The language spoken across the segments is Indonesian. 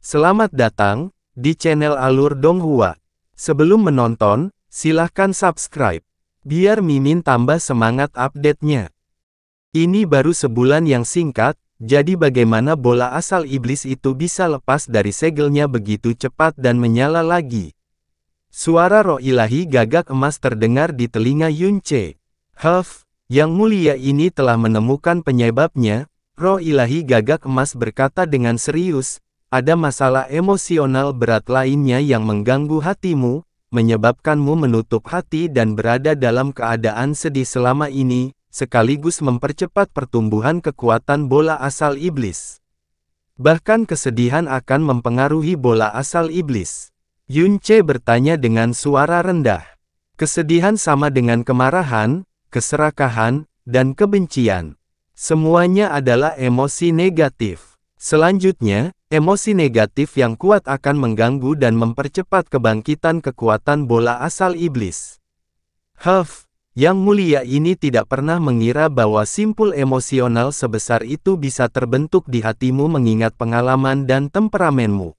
Selamat datang di channel Alur Donghua. Sebelum menonton, silahkan subscribe, biar Mimin tambah semangat update-nya. Ini baru sebulan yang singkat, jadi bagaimana bola asal iblis itu bisa lepas dari segelnya begitu cepat dan menyala lagi? Suara roh ilahi gagak emas terdengar di telinga Yunce. Yang mulia ini telah menemukan penyebabnya. Roh ilahi gagak emas berkata dengan serius, ada masalah emosional berat lainnya yang mengganggu hatimu, menyebabkanmu menutup hati dan berada dalam keadaan sedih selama ini, sekaligus mempercepat pertumbuhan kekuatan bola asal iblis. Bahkan kesedihan akan mempengaruhi bola asal iblis. Yunce bertanya dengan suara rendah. Kesedihan sama dengan kemarahan, keserakahan, dan kebencian. Semuanya adalah emosi negatif. Selanjutnya, emosi negatif yang kuat akan mengganggu dan mempercepat kebangkitan kekuatan bola asal iblis. Yang mulia ini tidak pernah mengira bahwa simpul emosional sebesar itu bisa terbentuk di hatimu mengingat pengalaman dan temperamenmu.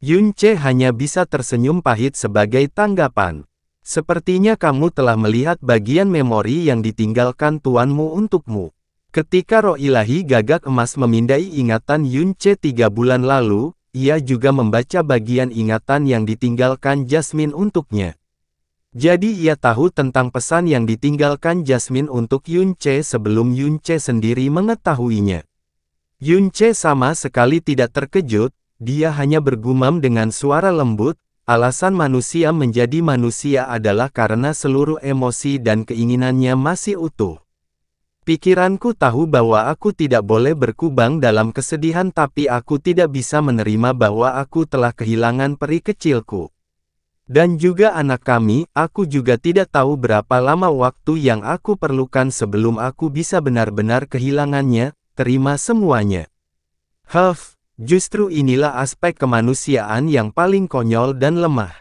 Yunce hanya bisa tersenyum pahit sebagai tanggapan. Sepertinya kamu telah melihat bagian memori yang ditinggalkan tuanmu untukmu. Ketika roh ilahi gagak emas memindai ingatan Yunce 3 bulan lalu, ia juga membaca bagian ingatan yang ditinggalkan Jasmine untuknya. Jadi ia tahu tentang pesan yang ditinggalkan Jasmine untuk Yunce sebelum Yunce sendiri mengetahuinya. Yunce sama sekali tidak terkejut, dia hanya bergumam dengan suara lembut, alasan manusia menjadi manusia adalah karena seluruh emosi dan keinginannya masih utuh. Pikiranku tahu bahwa aku tidak boleh berkubang dalam kesedihan tapi aku tidak bisa menerima bahwa aku telah kehilangan peri kecilku. Dan juga anak kami, aku juga tidak tahu berapa lama waktu yang aku perlukan sebelum aku bisa benar-benar kehilangannya, terima semuanya. Justru inilah aspek kemanusiaan yang paling konyol dan lemah.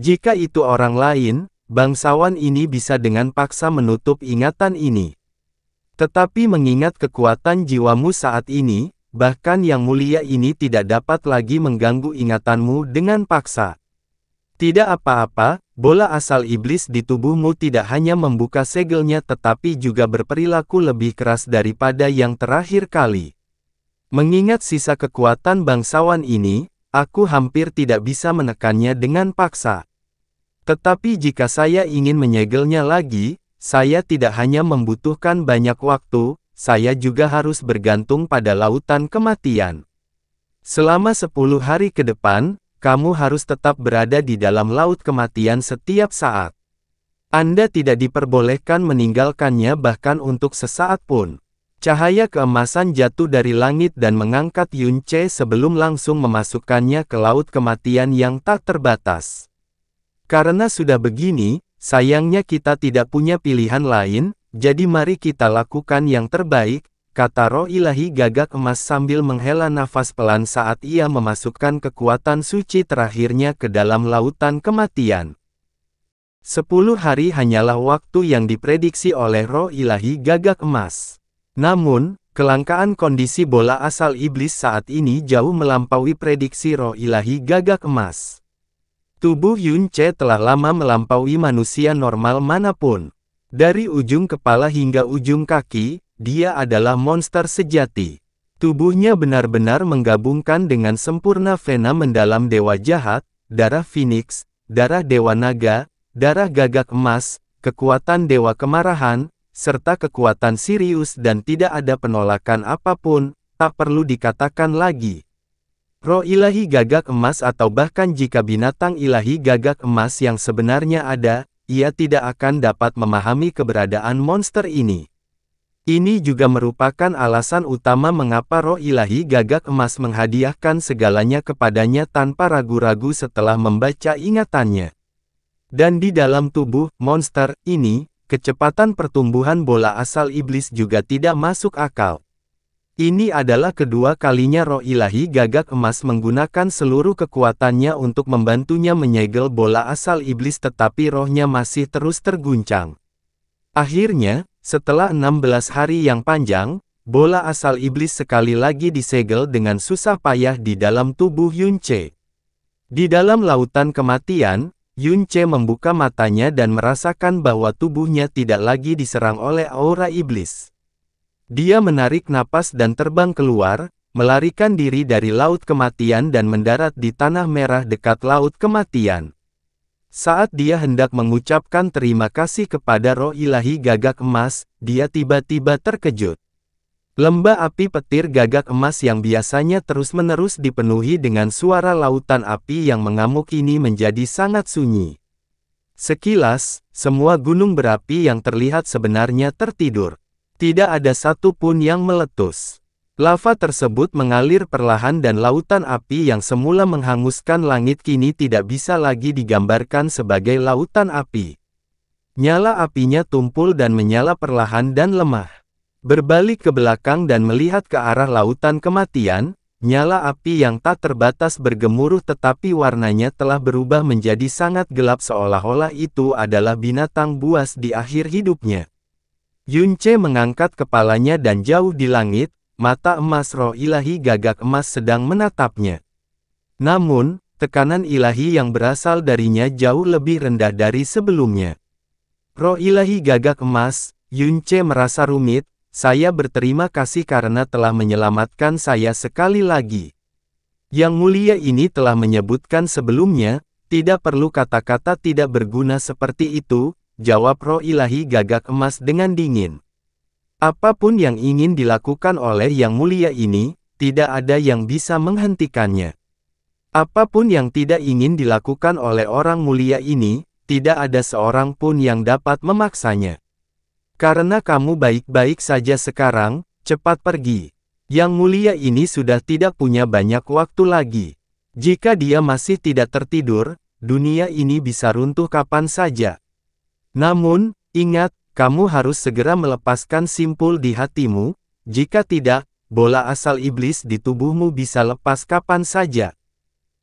Jika itu orang lain, bangsawan ini bisa dengan paksa menutup ingatan ini. Tetapi mengingat kekuatan jiwamu saat ini, bahkan yang mulia ini tidak dapat lagi mengganggu ingatanmu dengan paksa. Tidak apa-apa, bola asal iblis di tubuhmu tidak hanya membuka segelnya tetapi juga berperilaku lebih keras daripada yang terakhir kali. Mengingat sisa kekuatan bangsawan ini, aku hampir tidak bisa menekannya dengan paksa. Tetapi jika saya ingin menyegelnya lagi, saya tidak hanya membutuhkan banyak waktu, saya juga harus bergantung pada lautan kematian. Selama 10 hari ke depan, kamu harus tetap berada di dalam laut kematian setiap saat. Anda tidak diperbolehkan meninggalkannya bahkan untuk sesaat pun. Cahaya keemasan jatuh dari langit dan mengangkat Yunce sebelum langsung memasukkannya ke laut kematian yang tak terbatas. Karena sudah begini, sayangnya kita tidak punya pilihan lain, jadi mari kita lakukan yang terbaik, kata roh ilahi gagak emas sambil menghela nafas pelan saat ia memasukkan kekuatan suci terakhirnya ke dalam lautan kematian. 10 hari hanyalah waktu yang diprediksi oleh roh ilahi gagak emas. Namun, kelangkaan kondisi bola asal iblis saat ini jauh melampaui prediksi roh ilahi gagak emas. Tubuh Yunce telah lama melampaui manusia normal manapun. Dari ujung kepala hingga ujung kaki, dia adalah monster sejati. Tubuhnya benar-benar menggabungkan dengan sempurna vena mendalam dewa jahat, darah Phoenix, darah dewa naga, darah gagak emas, kekuatan dewa kemarahan, serta kekuatan Sirius dan tidak ada penolakan apapun, tak perlu dikatakan lagi. Roh ilahi gagak emas atau bahkan jika binatang ilahi gagak emas yang sebenarnya ada, ia tidak akan dapat memahami keberadaan monster ini. Ini juga merupakan alasan utama mengapa roh ilahi gagak emas menghadiahkan segalanya kepadanya tanpa ragu-ragu setelah membaca ingatannya. Dan di dalam tubuh monster ini, kecepatan pertumbuhan bola asal iblis juga tidak masuk akal. Ini adalah kedua kalinya roh ilahi gagak emas menggunakan seluruh kekuatannya untuk membantunya menyegel bola asal iblis tetapi rohnya masih terus terguncang. Akhirnya, setelah 16 hari yang panjang, bola asal iblis sekali lagi disegel dengan susah payah di dalam tubuh Yunce. Di dalam lautan kematian, Yunce membuka matanya dan merasakan bahwa tubuhnya tidak lagi diserang oleh aura iblis. Dia menarik napas dan terbang keluar, melarikan diri dari laut kematian dan mendarat di tanah merah dekat laut kematian. Saat dia hendak mengucapkan terima kasih kepada roh ilahi gagak emas, dia tiba-tiba terkejut. Lembah api petir gagak emas yang biasanya terus-menerus dipenuhi dengan suara lautan api yang mengamuk ini menjadi sangat sunyi. Sekilas, semua gunung berapi yang terlihat sebenarnya tertidur. Tidak ada satu pun yang meletus. Lava tersebut mengalir perlahan dan lautan api yang semula menghanguskan langit kini tidak bisa lagi digambarkan sebagai lautan api. Nyala apinya tumpul dan menyala perlahan dan lemah. Berbalik ke belakang dan melihat ke arah lautan kematian, nyala api yang tak terbatas bergemuruh tetapi warnanya telah berubah menjadi sangat gelap seolah-olah itu adalah binatang buas di akhir hidupnya. Yunce mengangkat kepalanya dan jauh di langit, mata emas roh ilahi gagak emas sedang menatapnya. Namun, tekanan ilahi yang berasal darinya jauh lebih rendah dari sebelumnya. Roh ilahi gagak emas, Yunce merasa rumit, saya berterima kasih karena telah menyelamatkan saya sekali lagi. Yang mulia ini telah menyebutkan sebelumnya, tidak perlu kata-kata tidak berguna seperti itu, jawab roh ilahi gagak emas dengan dingin. Apapun yang ingin dilakukan oleh Yang Mulia ini, tidak ada yang bisa menghentikannya. Apapun yang tidak ingin dilakukan oleh orang mulia ini, tidak ada seorang pun yang dapat memaksanya. Karena kamu baik-baik saja sekarang, cepat pergi. Yang Mulia ini sudah tidak punya banyak waktu lagi. Jika dia masih tidak tertidur, dunia ini bisa runtuh kapan saja. Namun, ingat, kamu harus segera melepaskan simpul di hatimu, jika tidak, bola asal iblis di tubuhmu bisa lepas kapan saja.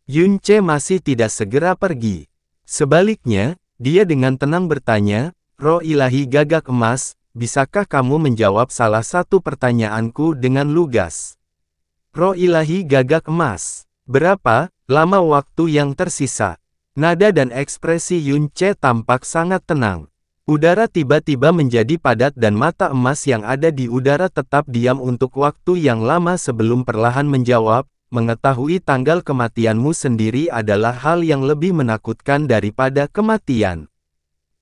Yunce masih tidak segera pergi. Sebaliknya, dia dengan tenang bertanya, roh ilahi gagak emas, bisakah kamu menjawab salah satu pertanyaanku dengan lugas? Roh ilahi gagak emas, berapa lama waktu yang tersisa? Nada dan ekspresi Yunce tampak sangat tenang. Udara tiba-tiba menjadi padat dan mata emas yang ada di udara tetap diam untuk waktu yang lama sebelum perlahan menjawab, mengetahui tanggal kematianmu sendiri adalah hal yang lebih menakutkan daripada kematian.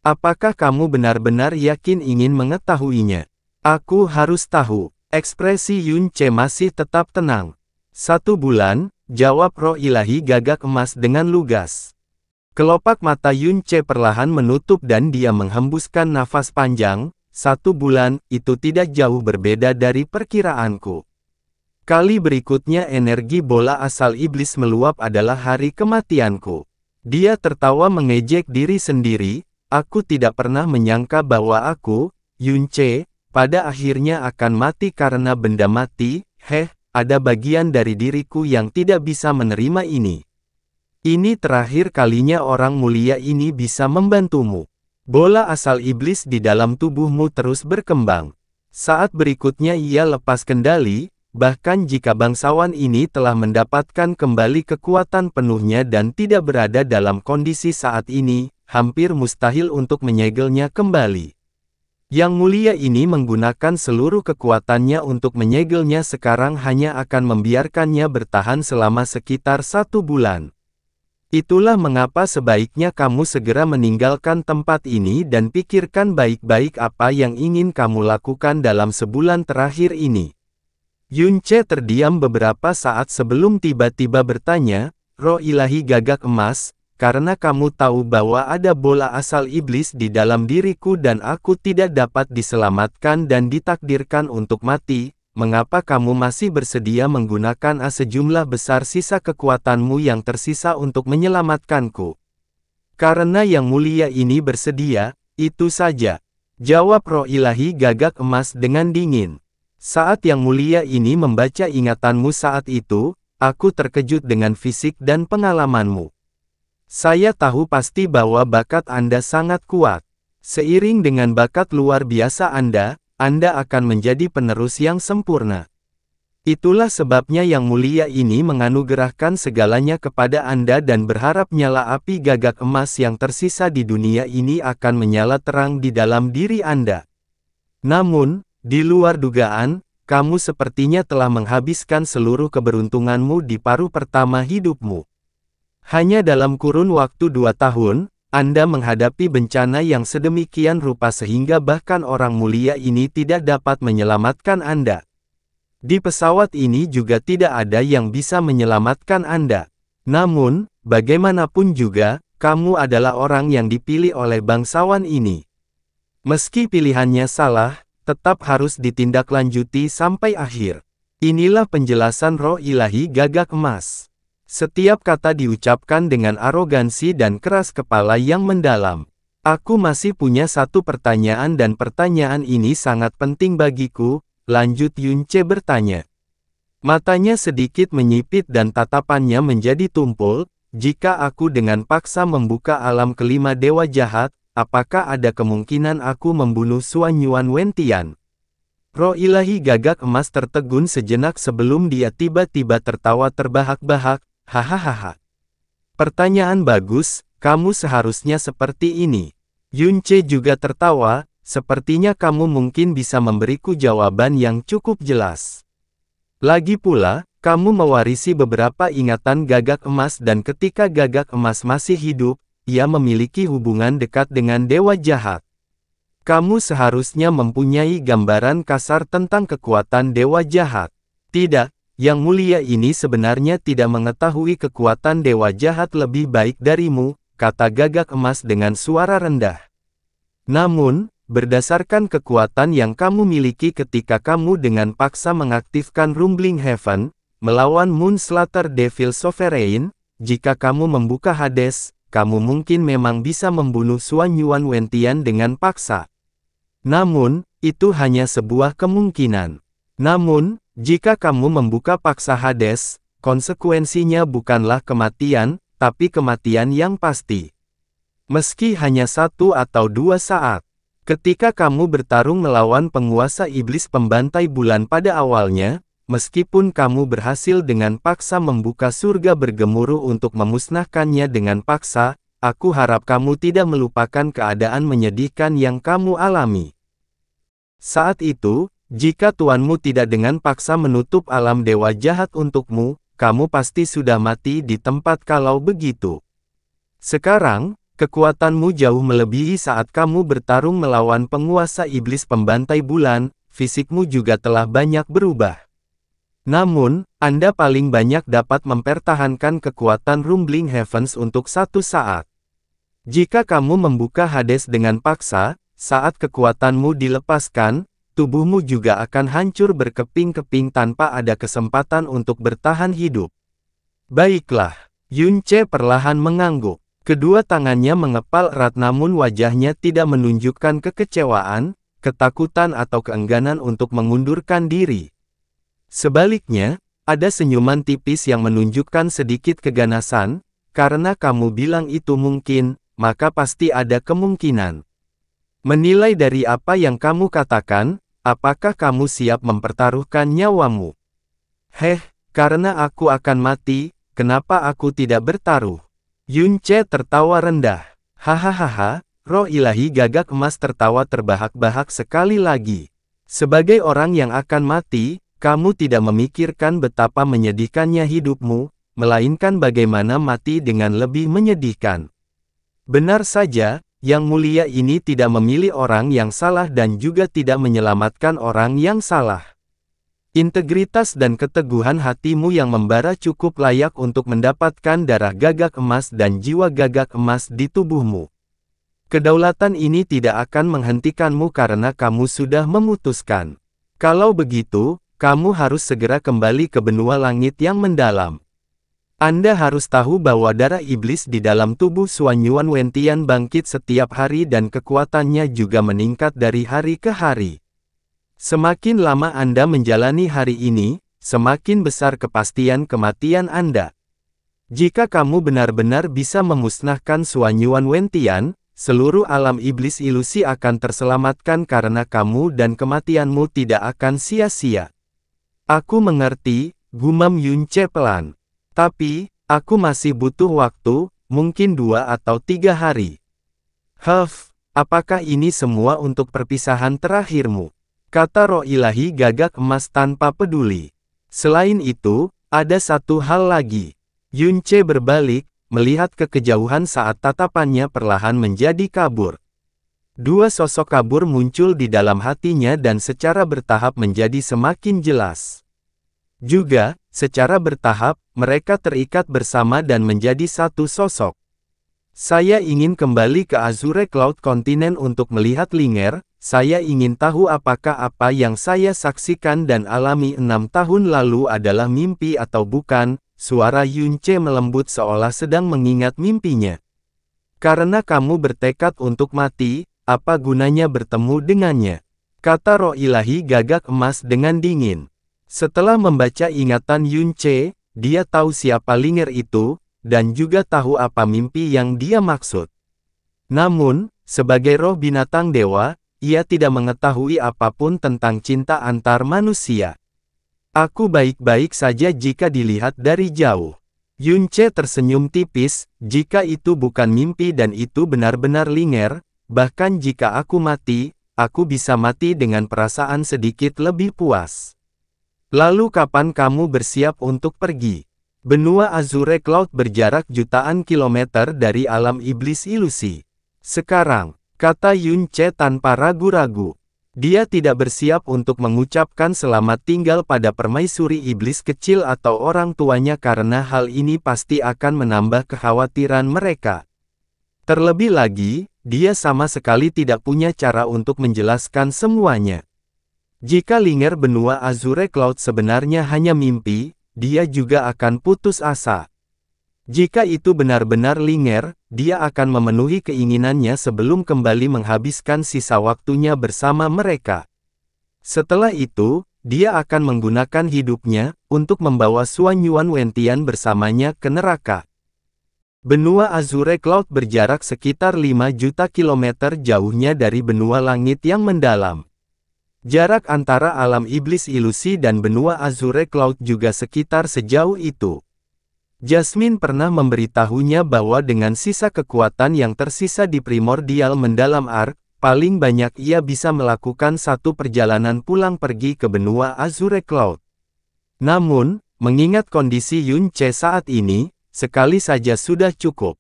Apakah kamu benar-benar yakin ingin mengetahuinya? Aku harus tahu. Ekspresi Yunce masih tetap tenang. 1 bulan, jawab roh ilahi gagak emas dengan lugas. Kelopak mata Yunce perlahan menutup dan dia menghembuskan nafas panjang. 1 bulan, itu tidak jauh berbeda dari perkiraanku. Kali berikutnya energi bola asal iblis meluap adalah hari kematianku. Dia tertawa mengejek diri sendiri, aku tidak pernah menyangka bahwa aku, Yunce, pada akhirnya akan mati karena benda mati, ada bagian dari diriku yang tidak bisa menerima ini. Ini terakhir kalinya orang mulia ini bisa membantumu. Bola asal iblis di dalam tubuhmu terus berkembang. Saat berikutnya ia lepas kendali, bahkan jika bangsawan ini telah mendapatkan kembali kekuatan penuhnya dan tidak berada dalam kondisi saat ini, hampir mustahil untuk menyegelnya kembali. Yang mulia ini menggunakan seluruh kekuatannya untuk menyegelnya sekarang hanya akan membiarkannya bertahan selama sekitar 1 bulan. Itulah mengapa sebaiknya kamu segera meninggalkan tempat ini dan pikirkan baik-baik apa yang ingin kamu lakukan dalam sebulan terakhir ini. Yunce terdiam beberapa saat sebelum tiba-tiba bertanya, roh ilahi gagak emas, karena kamu tahu bahwa ada bola asal iblis di dalam diriku dan aku tidak dapat diselamatkan dan ditakdirkan untuk mati, mengapa kamu masih bersedia menggunakan sejumlah besar sisa kekuatanmu yang tersisa untuk menyelamatkanku? Karena Yang Mulia ini bersedia, itu saja. Jawab roh ilahi gagak emas dengan dingin. Saat Yang Mulia ini membaca ingatanmu saat itu, aku terkejut dengan fisik dan pengalamanmu. Saya tahu pasti bahwa bakat Anda sangat kuat. Seiring dengan bakat luar biasa Anda, Anda akan menjadi penerus yang sempurna. Itulah sebabnya Yang Mulia ini menganugerahkan segalanya kepada Anda dan berharap nyala api gagak emas yang tersisa di dunia ini akan menyala terang di dalam diri Anda. Namun, di luar dugaan, kamu sepertinya telah menghabiskan seluruh keberuntunganmu di paruh pertama hidupmu. Hanya dalam kurun waktu 2 tahun, Anda menghadapi bencana yang sedemikian rupa sehingga bahkan orang mulia ini tidak dapat menyelamatkan Anda. Di pesawat ini juga tidak ada yang bisa menyelamatkan Anda. Namun, bagaimanapun juga, kamu adalah orang yang dipilih oleh bangsawan ini. Meski pilihannya salah, tetap harus ditindaklanjuti sampai akhir. Inilah penjelasan Roh Ilahi Gagak Emas. Setiap kata diucapkan dengan arogansi dan keras kepala yang mendalam. Aku masih punya satu pertanyaan dan pertanyaan ini sangat penting bagiku, lanjut Yunce bertanya. Matanya sedikit menyipit dan tatapannya menjadi tumpul, jika aku dengan paksa membuka alam kelima dewa jahat, apakah ada kemungkinan aku membunuh Xuan Yuan Wentian? Roh Ilahi Gagak Emas tertegun sejenak sebelum dia tiba-tiba tertawa terbahak-bahak, hahaha. Pertanyaan bagus, kamu seharusnya seperti ini. Yunce juga tertawa, sepertinya kamu mungkin bisa memberiku jawaban yang cukup jelas. Lagi pula, kamu mewarisi beberapa ingatan Gagak Emas dan ketika Gagak Emas masih hidup, ia memiliki hubungan dekat dengan dewa jahat. Kamu seharusnya mempunyai gambaran kasar tentang kekuatan dewa jahat. Tidak, Yang Mulia ini sebenarnya tidak mengetahui kekuatan dewa jahat lebih baik darimu, kata Gagak Emas dengan suara rendah. Namun, berdasarkan kekuatan yang kamu miliki ketika kamu dengan paksa mengaktifkan Rumbling Heaven, melawan Moonslater Devil Sovereign, jika kamu membuka Hades, kamu mungkin memang bisa membunuh Xuan Yuan Wentian dengan paksa. Namun, itu hanya sebuah kemungkinan. Namun, jika kamu membuka paksa Hades, konsekuensinya bukanlah kematian, tapi kematian yang pasti. Meski hanya 1 atau 2 saat. Ketika kamu bertarung melawan penguasa iblis pembantai bulan pada awalnya, meskipun kamu berhasil dengan paksa membuka surga bergemuruh untuk memusnahkannya dengan paksa, aku harap kamu tidak melupakan keadaan menyedihkan yang kamu alami. Saat itu, jika tuanmu tidak dengan paksa menutup alam dewa jahat untukmu, kamu pasti sudah mati di tempat kalau begitu. Sekarang, kekuatanmu jauh melebihi saat kamu bertarung melawan penguasa iblis pembantai bulan, fisikmu juga telah banyak berubah. Namun, Anda paling banyak dapat mempertahankan kekuatan Rumbling Heavens untuk 1 saat. Jika kamu membuka Hades dengan paksa, saat kekuatanmu dilepaskan, tubuhmu juga akan hancur berkeping-keping tanpa ada kesempatan untuk bertahan hidup. Baiklah, Yunce perlahan mengangguk. Kedua tangannya mengepal erat namun wajahnya tidak menunjukkan kekecewaan, ketakutan atau keengganan untuk mengundurkan diri. Sebaliknya, ada senyuman tipis yang menunjukkan sedikit keganasan, karena kamu bilang itu mungkin, maka pasti ada kemungkinan. Menilai dari apa yang kamu katakan, apakah kamu siap mempertaruhkan nyawamu? Karena aku akan mati, kenapa aku tidak bertaruh? Yunce tertawa rendah. Hahaha, Roh Ilahi Gagak Emas tertawa terbahak-bahak sekali lagi. Sebagai orang yang akan mati, kamu tidak memikirkan betapa menyedihkannya hidupmu, melainkan bagaimana mati dengan lebih menyedihkan. Benar saja, Yang Mulia ini tidak memilih orang yang salah dan juga tidak menyelamatkan orang yang salah. Integritas dan keteguhan hatimu yang membara cukup layak untuk mendapatkan darah gagak emas dan jiwa gagak emas di tubuhmu. Kedaulatan ini tidak akan menghentikanmu karena kamu sudah memutuskan. Kalau begitu, kamu harus segera kembali ke benua langit yang mendalam. Anda harus tahu bahwa darah iblis di dalam tubuh Xuan Yuan Wentian bangkit setiap hari dan kekuatannya juga meningkat dari hari ke hari. Semakin lama Anda menjalani hari ini, semakin besar kepastian kematian Anda. Jika kamu benar-benar bisa memusnahkan Xuan Yuan Wentian, seluruh alam iblis ilusi akan terselamatkan karena kamu dan kematianmu tidak akan sia-sia. Aku mengerti, gumam Yunce pelan. Tapi, aku masih butuh waktu, mungkin 2 atau 3 hari. Apakah ini semua untuk perpisahan terakhirmu? Kata roh ilahi gagak emas tanpa peduli. Selain itu, ada satu hal lagi. Yunce berbalik, melihat ke kejauhan saat tatapannya perlahan menjadi kabur. 2 sosok kabur muncul di dalam hatinya dan secara bertahap menjadi semakin jelas. Juga, secara bertahap, mereka terikat bersama dan menjadi satu sosok. Saya ingin kembali ke Azure Cloud Continent untuk melihat Linger. Saya ingin tahu apakah apa yang saya saksikan dan alami 6 tahun lalu adalah mimpi atau bukan. Suara Yunce melembut seolah sedang mengingat mimpinya. Karena kamu bertekad untuk mati, apa gunanya bertemu dengannya? Kata roh ilahi gagak emas dengan dingin. Setelah membaca ingatan Yunce, dia tahu siapa Linger itu, dan juga tahu apa mimpi yang dia maksud. Namun, sebagai roh binatang dewa, ia tidak mengetahui apapun tentang cinta antar manusia. Aku baik-baik saja jika dilihat dari jauh. Yunce tersenyum tipis, jika itu bukan mimpi dan itu benar-benar Linger, bahkan jika aku mati, aku bisa mati dengan perasaan sedikit lebih puas. Lalu kapan kamu bersiap untuk pergi? Benua Azure Cloud berjarak jutaan kilometer dari alam iblis ilusi. Sekarang, kata Yunce tanpa ragu-ragu. Dia tidak bersiap untuk mengucapkan selamat tinggal pada permaisuri iblis kecil atau orang tuanya karena hal ini pasti akan menambah kekhawatiran mereka. Terlebih lagi, dia sama sekali tidak punya cara untuk menjelaskan semuanya. Jika Linger benua Azure Cloud sebenarnya hanya mimpi, dia juga akan putus asa. Jika itu benar-benar Linger, dia akan memenuhi keinginannya sebelum kembali menghabiskan sisa waktunya bersama mereka. Setelah itu, dia akan menggunakan hidupnya untuk membawa Xuan Yuan Wentian bersamanya ke neraka. Benua Azure Cloud berjarak sekitar 5 juta kilometer jauhnya dari benua langit yang mendalam. Jarak antara alam iblis ilusi dan benua Azure Cloud juga sekitar sejauh itu. Jasmine pernah memberitahunya bahwa dengan sisa kekuatan yang tersisa di primordial mendalam Ark, paling banyak ia bisa melakukan satu perjalanan pulang pergi ke benua Azure Cloud. Namun, mengingat kondisi Yunce saat ini, sekali saja sudah cukup.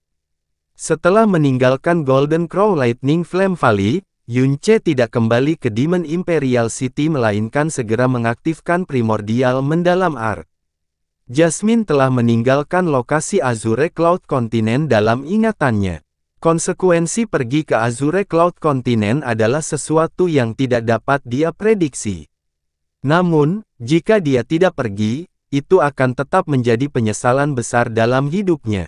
Setelah meninggalkan Golden Crow Lightning Flame Valley, Yunce tidak kembali ke Demon Imperial City melainkan segera mengaktifkan primordial mendalam Ark. Jasmine telah meninggalkan lokasi Azure Cloud Continent dalam ingatannya. Konsekuensi pergi ke Azure Cloud Continent adalah sesuatu yang tidak dapat dia prediksi. Namun, jika dia tidak pergi, itu akan tetap menjadi penyesalan besar dalam hidupnya.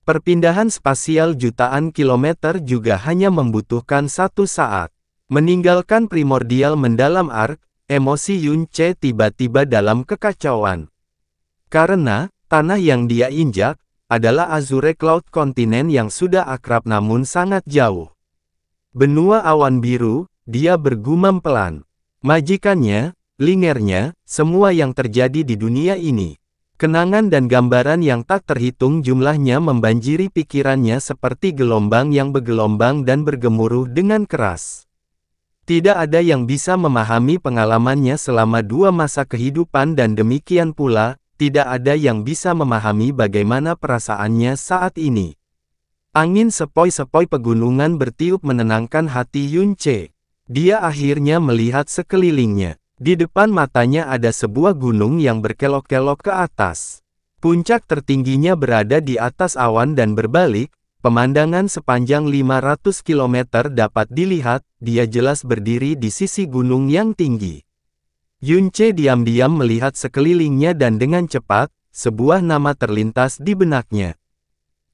Perpindahan spasial jutaan kilometer juga hanya membutuhkan 1 saat. Meninggalkan primordial mendalam Ark, emosi Yunce tiba-tiba dalam kekacauan. Karena, tanah yang dia injak, adalah Azure Cloud Continent yang sudah akrab namun sangat jauh. Benua awan biru, dia bergumam pelan. Majikannya, Lingernya, semua yang terjadi di dunia ini. Kenangan dan gambaran yang tak terhitung jumlahnya membanjiri pikirannya seperti gelombang yang bergelombang dan bergemuruh dengan keras. Tidak ada yang bisa memahami pengalamannya selama 2 masa kehidupan dan demikian pula, tidak ada yang bisa memahami bagaimana perasaannya saat ini. Angin sepoi-sepoi pegunungan bertiup menenangkan hati Yunce. Dia akhirnya melihat sekelilingnya. Di depan matanya ada sebuah gunung yang berkelok-kelok ke atas. Puncak tertingginya berada di atas awan dan berbalik, pemandangan sepanjang 500 km dapat dilihat, dia jelas berdiri di sisi gunung yang tinggi. Yunce diam-diam melihat sekelilingnya dan dengan cepat, sebuah nama terlintas di benaknya.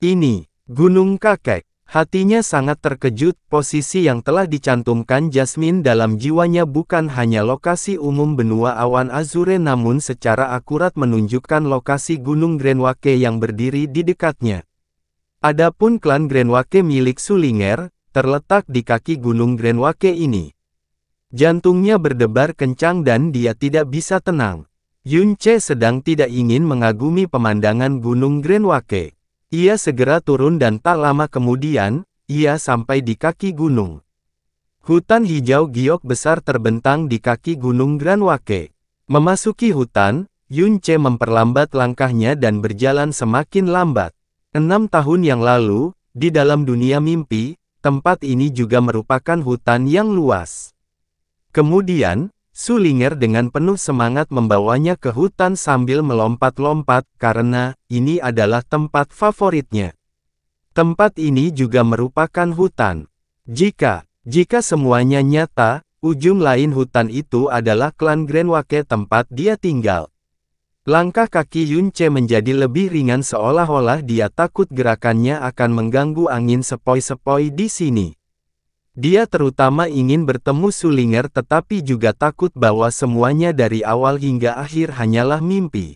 Ini, Gunung Kakek. Hatinya sangat terkejut, posisi yang telah dicantumkan Jasmine dalam jiwanya bukan hanya lokasi umum benua awan Azure namun secara akurat menunjukkan lokasi Gunung Grenwake yang berdiri di dekatnya. Adapun klan Grenwake milik Sulinger, terletak di kaki Gunung Grenwake ini. Jantungnya berdebar kencang dan dia tidak bisa tenang. Yunche sedang tidak ingin mengagumi pemandangan Gunung Grenwake. Ia segera turun dan tak lama kemudian, ia sampai di kaki gunung. Hutan hijau giok besar terbentang di kaki Gunung Grenwake. Memasuki hutan, Yunche memperlambat langkahnya dan berjalan semakin lambat. 6 tahun yang lalu, di dalam dunia mimpi, tempat ini juga merupakan hutan yang luas. Kemudian, Sulinger dengan penuh semangat membawanya ke hutan sambil melompat-lompat karena ini adalah tempat favoritnya. Tempat ini juga merupakan hutan. Jika semuanya nyata, ujung lain hutan itu adalah klan Grenwake tempat dia tinggal. Langkah kaki Yunche menjadi lebih ringan seolah-olah dia takut gerakannya akan mengganggu angin sepoi-sepoi di sini. Dia terutama ingin bertemu Sulinger tetapi juga takut bahwa semuanya dari awal hingga akhir hanyalah mimpi.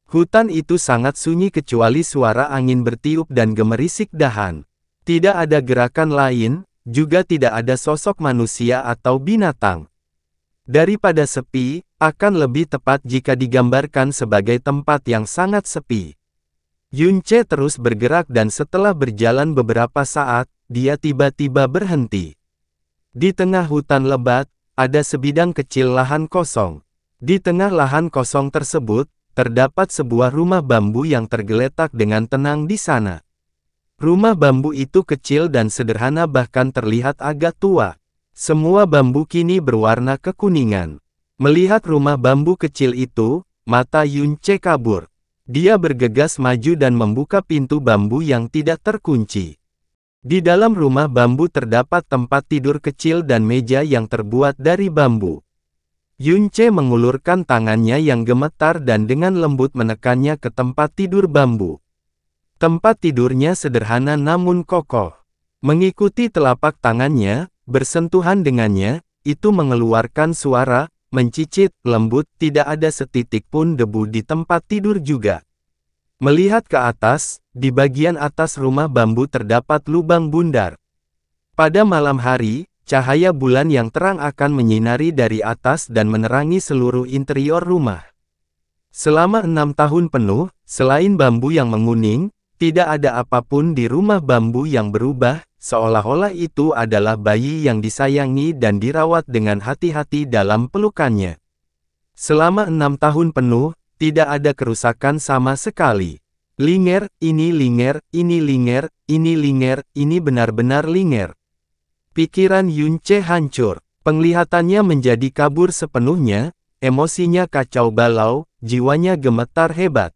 Hutan itu sangat sunyi kecuali suara angin bertiup dan gemerisik dahan. Tidak ada gerakan lain, juga tidak ada sosok manusia atau binatang. Daripada sepi, akan lebih tepat jika digambarkan sebagai tempat yang sangat sepi. Yunche terus bergerak dan setelah berjalan beberapa saat, dia tiba-tiba berhenti. Di tengah hutan lebat, ada sebidang kecil lahan kosong. Di tengah lahan kosong tersebut, terdapat sebuah rumah bambu yang tergeletak dengan tenang di sana. Rumah bambu itu kecil dan sederhana bahkan terlihat agak tua. Semua bambu kini berwarna kekuningan. Melihat rumah bambu kecil itu, mata Yunche kabur. Dia bergegas maju dan membuka pintu bambu yang tidak terkunci. Di dalam rumah bambu terdapat tempat tidur kecil dan meja yang terbuat dari bambu. Yunche mengulurkan tangannya yang gemetar dan dengan lembut menekannya ke tempat tidur bambu. Tempat tidurnya sederhana namun kokoh. Mengikuti telapak tangannya, bersentuhan dengannya, itu mengeluarkan suara, mencicit, lembut, tidak ada setitik pun debu di tempat tidur juga. Melihat ke atas, di bagian atas rumah bambu terdapat lubang bundar. Pada malam hari, cahaya bulan yang terang akan menyinari dari atas dan menerangi seluruh interior rumah. Selama 6 tahun penuh, selain bambu yang menguning, tidak ada apapun di rumah bambu yang berubah, seolah-olah itu adalah bayi yang disayangi dan dirawat dengan hati-hati dalam pelukannya. Selama 6 tahun penuh, tidak ada kerusakan sama sekali. Linger, ini linger, ini linger, ini linger, ini benar-benar linger. Pikiran Yunche hancur. Penglihatannya menjadi kabur sepenuhnya, emosinya kacau balau, jiwanya gemetar hebat.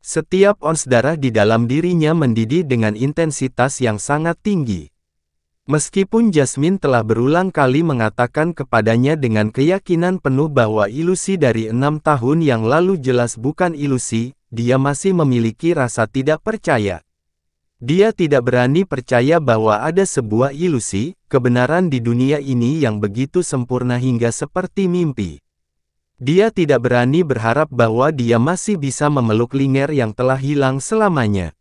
Setiap ons darah di dalam dirinya mendidih dengan intensitas yang sangat tinggi. Meskipun Jasmine telah berulang kali mengatakan kepadanya dengan keyakinan penuh bahwa ilusi dari 6 tahun yang lalu jelas bukan ilusi, dia masih memiliki rasa tidak percaya. Dia tidak berani percaya bahwa ada sebuah ilusi, kebenaran di dunia ini yang begitu sempurna hingga seperti mimpi. Dia tidak berani berharap bahwa dia masih bisa memeluk Linger yang telah hilang selamanya.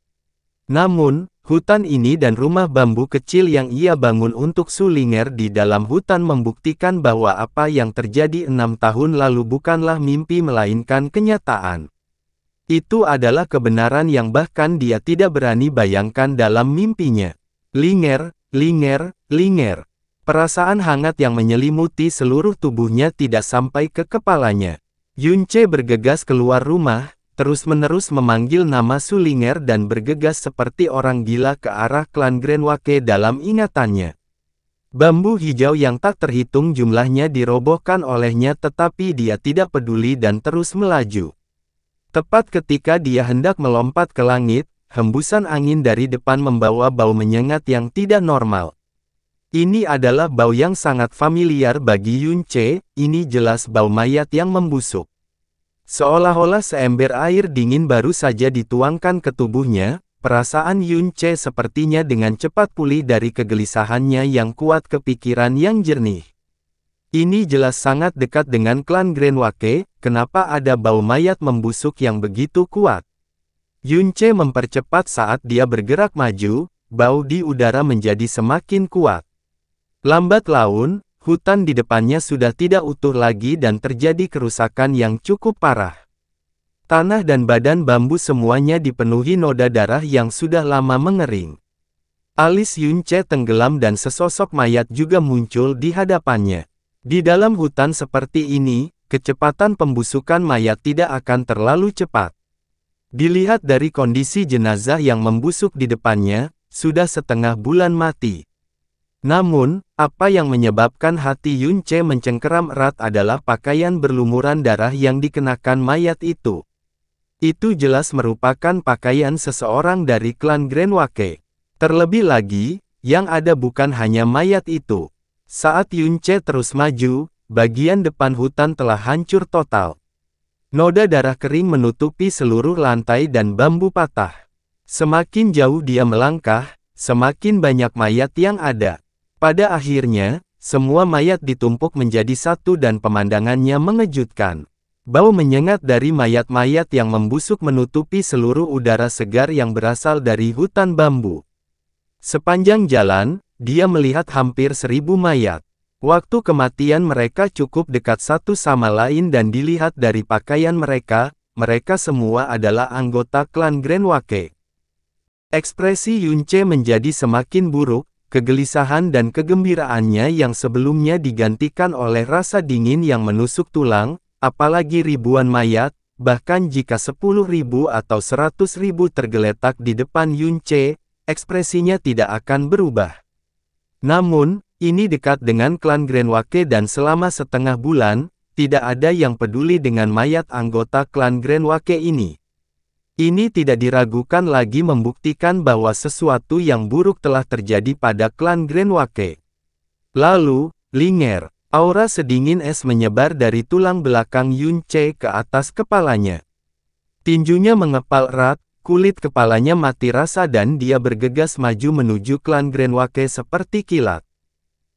Namun, hutan ini dan rumah bambu kecil yang ia bangun untuk Sulinger di dalam hutan membuktikan bahwa apa yang terjadi 6 tahun lalu bukanlah mimpi melainkan kenyataan. Itu adalah kebenaran yang bahkan dia tidak berani bayangkan dalam mimpinya. Linger, Linger, Linger. Perasaan hangat yang menyelimuti seluruh tubuhnya tidak sampai ke kepalanya. Yunche bergegas keluar rumah, terus-menerus memanggil nama Sulinger dan bergegas seperti orang gila ke arah klan Grenwake dalam ingatannya. Bambu hijau yang tak terhitung jumlahnya dirobohkan olehnya tetapi dia tidak peduli dan terus melaju. Tepat ketika dia hendak melompat ke langit, hembusan angin dari depan membawa bau menyengat yang tidak normal. Ini adalah bau yang sangat familiar bagi Yunche, ini jelas bau mayat yang membusuk. Seolah-olah seember air dingin baru saja dituangkan ke tubuhnya, perasaan Yunche sepertinya dengan cepat pulih dari kegelisahannya yang kuat ke pikiran yang jernih. Ini jelas sangat dekat dengan klan Grenwake, kenapa ada bau mayat membusuk yang begitu kuat? Yunche mempercepat saat dia bergerak maju, bau di udara menjadi semakin kuat. Lambat laun, hutan di depannya sudah tidak utuh lagi dan terjadi kerusakan yang cukup parah. Tanah dan badan bambu semuanya dipenuhi noda darah yang sudah lama mengering. Alis Yunce tenggelam dan sesosok mayat juga muncul di hadapannya. Di dalam hutan seperti ini, kecepatan pembusukan mayat tidak akan terlalu cepat. Dilihat dari kondisi jenazah yang membusuk di depannya, sudah setengah bulan mati. Namun, apa yang menyebabkan hati Yunce mencengkeram erat adalah pakaian berlumuran darah yang dikenakan mayat itu. Itu jelas merupakan pakaian seseorang dari klan Grenwake. Terlebih lagi, yang ada bukan hanya mayat itu. Saat Yunce terus maju, bagian depan hutan telah hancur total. Noda darah kering menutupi seluruh lantai dan bambu patah. Semakin jauh dia melangkah, semakin banyak mayat yang ada. Pada akhirnya, semua mayat ditumpuk menjadi satu dan pemandangannya mengejutkan. Bau menyengat dari mayat-mayat yang membusuk menutupi seluruh udara segar yang berasal dari hutan bambu. Sepanjang jalan, dia melihat hampir 1000 mayat. Waktu kematian mereka cukup dekat satu sama lain dan dilihat dari pakaian mereka, mereka semua adalah anggota klan Grenwake. Ekspresi Yunce menjadi semakin buruk, kegelisahan dan kegembiraannya yang sebelumnya digantikan oleh rasa dingin yang menusuk tulang, apalagi ribuan mayat, bahkan jika 10.000 atau 100.000 tergeletak di depan Yunce, ekspresinya tidak akan berubah. Namun, ini dekat dengan klan Grenwake dan selama setengah bulan, tidak ada yang peduli dengan mayat anggota klan Grenwake ini. Ini tidak diragukan lagi membuktikan bahwa sesuatu yang buruk telah terjadi pada klan Grenwake. Lalu, Linger, aura sedingin es menyebar dari tulang belakang Yunce ke atas kepalanya. Tinjunya mengepal erat, kulit kepalanya mati rasa dan dia bergegas maju menuju klan Grenwake seperti kilat.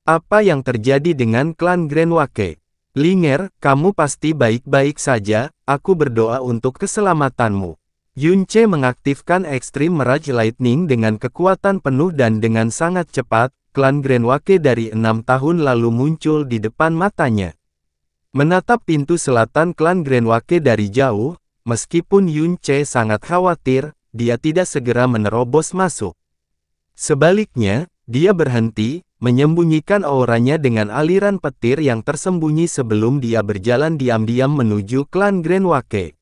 Apa yang terjadi dengan klan Grenwake? Linger, kamu pasti baik-baik saja, aku berdoa untuk keselamatanmu. Yunce mengaktifkan Extreme Mirage Lightning dengan kekuatan penuh dan dengan sangat cepat, klan Grenwake dari 6 tahun lalu muncul di depan matanya. Menatap pintu selatan klan Grenwake dari jauh, meskipun Yunce sangat khawatir, dia tidak segera menerobos masuk. Sebaliknya, dia berhenti, menyembunyikan auranya dengan aliran petir yang tersembunyi sebelum dia berjalan diam-diam menuju klan Grenwake.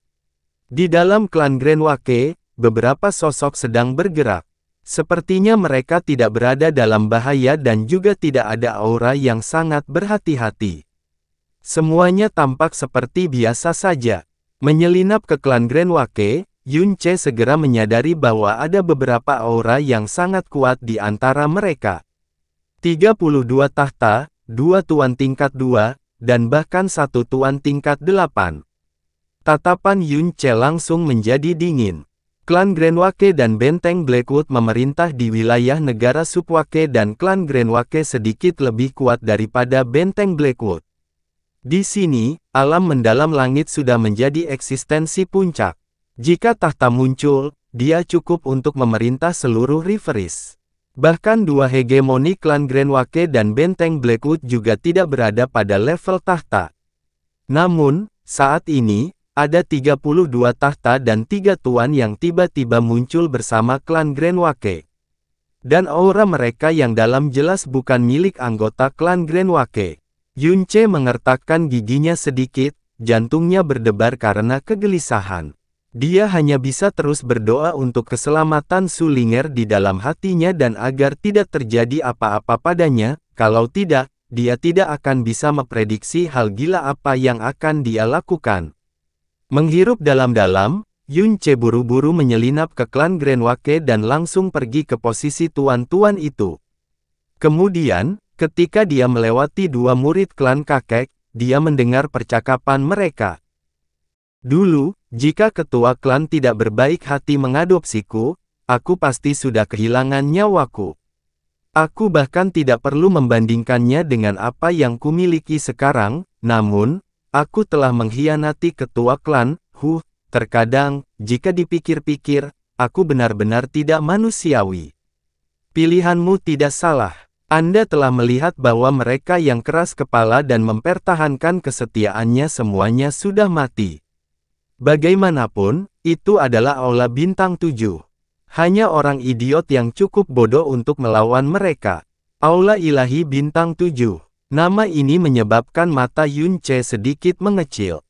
Di dalam klan Grenwake, beberapa sosok sedang bergerak. Sepertinya mereka tidak berada dalam bahaya dan juga tidak ada aura yang sangat berhati-hati. Semuanya tampak seperti biasa saja. Menyelinap ke klan Grenwake, Yunce segera menyadari bahwa ada beberapa aura yang sangat kuat di antara mereka. 32 tahta, 2 tuan tingkat 2, dan bahkan 1 tuan tingkat 8. Tatapan Yunce langsung menjadi dingin. Klan Grenwake dan benteng Blackwood memerintah di wilayah negara Subwake dan klan Grenwake sedikit lebih kuat daripada benteng Blackwood. Di sini, alam mendalam langit sudah menjadi eksistensi puncak. Jika tahta muncul, dia cukup untuk memerintah seluruh Riveris. Bahkan dua hegemoni klan Grenwake dan benteng Blackwood juga tidak berada pada level tahta. Namun, saat ini, ada 32 tahta dan 3 tuan yang tiba-tiba muncul bersama klan Grenwake. Dan aura mereka yang dalam jelas bukan milik anggota klan Grenwake. Yunce mengertakkan giginya sedikit, jantungnya berdebar karena kegelisahan. Dia hanya bisa terus berdoa untuk keselamatan Su Linger di dalam hatinya dan agar tidak terjadi apa-apa padanya, kalau tidak, dia tidak akan bisa memprediksi hal gila apa yang akan dia lakukan. Menghirup dalam-dalam, Yunce buru-buru menyelinap ke klan Grenwake dan langsung pergi ke posisi tuan-tuan itu. Kemudian, ketika dia melewati 2 murid klan kakek, dia mendengar percakapan mereka. Dulu, jika ketua klan tidak berbaik hati mengadopsiku, aku pasti sudah kehilangan nyawaku. Aku bahkan tidak perlu membandingkannya dengan apa yang kumiliki sekarang, namun, aku telah mengkhianati ketua klan, terkadang, jika dipikir-pikir, aku benar-benar tidak manusiawi. Pilihanmu tidak salah. Anda telah melihat bahwa mereka yang keras kepala dan mempertahankan kesetiaannya semuanya sudah mati. Bagaimanapun, itu adalah Aula Bintang 7. Hanya orang idiot yang cukup bodoh untuk melawan mereka. Aula Ilahi Bintang 7. Nama ini menyebabkan mata Yun Ce sedikit mengecil.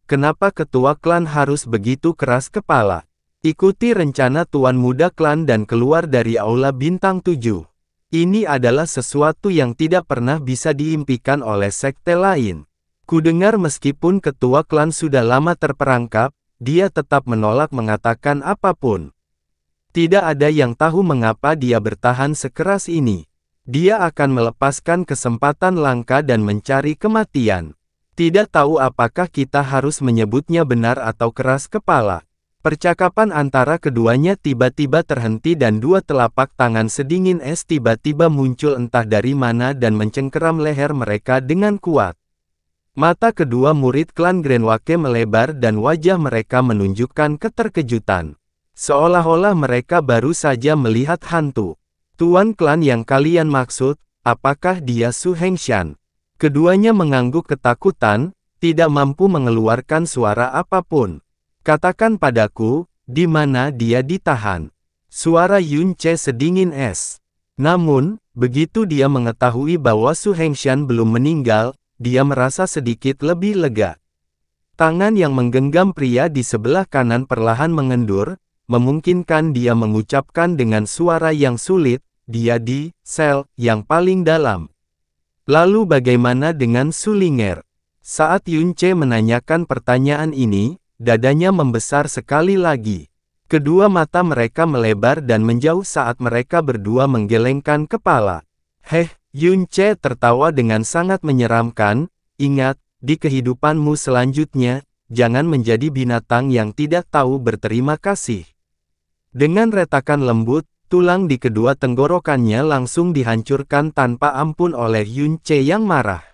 Kenapa ketua klan harus begitu keras kepala? Ikuti rencana Tuan Muda Klan dan keluar dari Aula Bintang 7. Ini adalah sesuatu yang tidak pernah bisa diimpikan oleh sekte lain. Kudengar meskipun ketua klan sudah lama terperangkap, dia tetap menolak mengatakan apapun. Tidak ada yang tahu mengapa dia bertahan sekeras ini. Dia akan melepaskan kesempatan langka dan mencari kematian. Tidak tahu apakah kita harus menyebutnya benar atau keras kepala. Percakapan antara keduanya tiba-tiba terhenti dan dua telapak tangan sedingin es tiba-tiba muncul entah dari mana dan mencengkeram leher mereka dengan kuat. Mata kedua murid klan Grenwake melebar dan wajah mereka menunjukkan keterkejutan. Seolah-olah mereka baru saja melihat hantu. Tuan klan yang kalian maksud, apakah dia Su Hengshan? Keduanya mengangguk ketakutan, tidak mampu mengeluarkan suara apapun. Katakan padaku, di mana dia ditahan? Suara Yun Ce sedingin es. Namun, begitu dia mengetahui bahwa Su Hengshan belum meninggal, dia merasa sedikit lebih lega. Tangan yang menggenggam pria di sebelah kanan perlahan mengendur, memungkinkan dia mengucapkan dengan suara yang sulit, dia di sel yang paling dalam. Lalu bagaimana dengan Su Ling'er? Saat Yun Ce menanyakan pertanyaan ini, dadanya membesar sekali lagi. Kedua mata mereka melebar dan menjauh saat mereka berdua menggelengkan kepala. Yun Ce tertawa dengan sangat menyeramkan. Ingat, di kehidupanmu selanjutnya, jangan menjadi binatang yang tidak tahu berterima kasih. Dengan retakan lembut, tulang di kedua tenggorokannya langsung dihancurkan tanpa ampun oleh Yun Ce yang marah.